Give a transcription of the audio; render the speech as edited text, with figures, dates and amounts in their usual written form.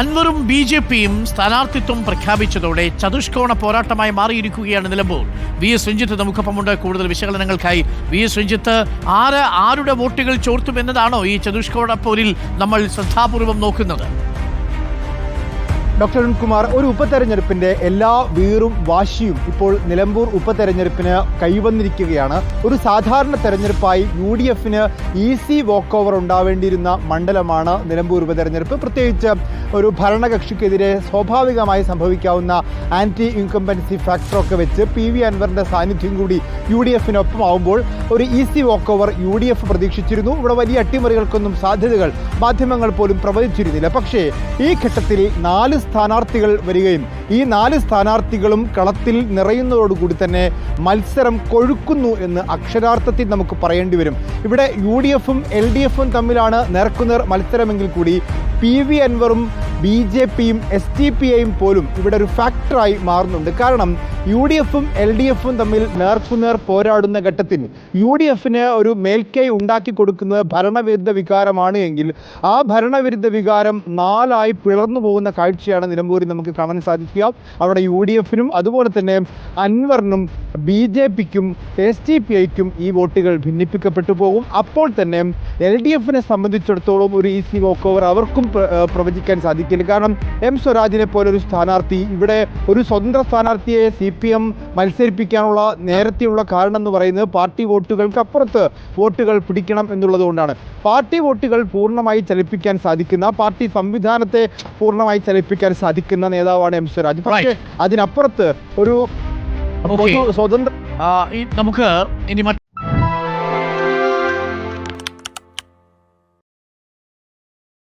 അൻവറും ബി.ജെ.പിയും സ്ഥാനാർത്ഥിത്വം പ്രഖ്യാപിച്ചതോടെ ചതുഷ്കോണ പോരാട്ടമായി മാറിയിരിക്കുകയാണ് നിലമ്പൂർ. വി.എസ്. രഞ്ജിത്ത് നമുക്കൊപ്പമുണ്ട്. കൂടുതൽ വിശകലനങ്ങൾക്കായി വി.എസ്. രഞ്ജിത്ത്, ആരുടെ വോട്ടുകൾ ചോർത്തുമെന്നതാണോ ഈ ചതുഷ്കോണ പോരിൽ നമ്മൾ ശ്രദ്ധാപൂർവം നോക്കുന്നത്? ഡോക്ടർ അരുൺകുമാർ, ഒരു ഉപതെരഞ്ഞെടുപ്പിന്റെ എല്ലാ വീറും വാശിയും ഇപ്പോൾ നിലമ്പൂർ ഉപതെരഞ്ഞെടുപ്പിന് കൈവന്നിരിക്കുകയാണ്. ഒരു സാധാരണ തെരഞ്ഞെടുപ്പായി UDFന് ഈസി വോക്ക് ഓവർ ഉണ്ടാവേണ്ടിയിരുന്ന മണ്ഡലമാണ് നിലമ്പൂർ ഉപതെരഞ്ഞെടുപ്പ്. പ്രത്യേകിച്ച് ഒരു ഭരണകക്ഷിക്കെതിരെ സ്വാഭാവികമായി സംഭവിക്കാവുന്ന ആന്റി ഇൻകംബൻസി ഫാക്ടറൊക്കെ വെച്ച് PV അൻവറിന്റെ സാന്നിധ്യം കൂടി UDFനൊപ്പമാവുമ്പോൾ ഒരു ഈസി വോക്ക് ഓവർ UDF പ്രതീക്ഷിച്ചിരുന്നു. ഇവിടെ വലിയ അട്ടിമറികൾക്കൊന്നും സാധ്യതകൾ മാധ്യമങ്ങൾ പോലും പ്രവചിച്ചിരുന്നില്ല. പക്ഷേ ഈ ഘട്ടത്തിൽ 4 സ്ഥാനാർത്ഥികൾ വരികയും ഈ 4 സ്ഥാനാർത്ഥികളും കളത്തിൽ നിറയുന്നതോടുകൂടി തന്നെ മത്സരം കൊഴുക്കുന്നു എന്ന് അക്ഷരാർത്ഥത്തിൽ നമുക്ക് പറയേണ്ടി വരും. ഇവിടെ UDFും LDFും തമ്മിലാണ് നേർക്കുനേർ മത്സരമെങ്കിൽ കൂടി PV അൻവറും BJPയും SDPIയും പോലും ഇവിടെ ഒരു ഫാക്ടറായി മാറുന്നുണ്ട്. കാരണം UDFും LDFും തമ്മിൽ നേർക്കുനേർ പോരാടുന്ന ഘട്ടത്തിൽ UDFന് ഒരു മേൽക്കൈ ഉണ്ടാക്കി കൊടുക്കുന്നത് ഭരണവിരുദ്ധ വികാരമാണ് എങ്കിൽ ആ ഭരണവിരുദ്ധ വികാരം 4ആയി പിളർന്നു പോകുന്ന കാഴ്ചയാണ് നിലമ്പൂരിൽ നമുക്ക് കാണാൻ സാധിക്കുക. അവിടെ UDFനും അതുപോലെ തന്നെ അൻവറിനും BJPക്കും SDPIക്കും ഈ വോട്ടുകൾ ഭിന്നിപ്പിക്കപ്പെട്ടു പോകും. അപ്പോൾ തന്നെ LDFനെ സംബന്ധിച്ചിടത്തോളം ഒരു ഈസി വോക്ക് ഓവർ അവർക്കും പ്രവചിക്കാൻ സാധിക്കില്ല. കാരണം M സ്വരാജിനെ പോലെ ഒരു സ്ഥാനാർത്ഥി ഇവിടെ ഒരു സ്വതന്ത്ര സ്ഥാനാർത്ഥിയെ CPM മത്സരിപ്പിക്കാനുള്ള നേരത്തെയുള്ള കാരണം എന്ന് പറയുന്നത് പാർട്ടി വോട്ടുകൾക്ക് അപ്പുറത്ത് വോട്ടുകൾ പിടിക്കണം എന്നുള്ളത് കൊണ്ടാണ്. പാർട്ടി വോട്ടുകൾ പൂർണ്ണമായി ചലിപ്പിക്കാൻ സാധിക്കുന്ന, പാർട്ടി സംവിധാനത്തെ പൂർണ്ണമായി ചലിപ്പിക്കാൻ സാധിക്കുന്ന നേതാവാണ് M സ്വരാജ്. പക്ഷേ അതിനപ്പുറത്ത് ഒരു സ്വതന്ത്ര നമുക്ക് ഇനി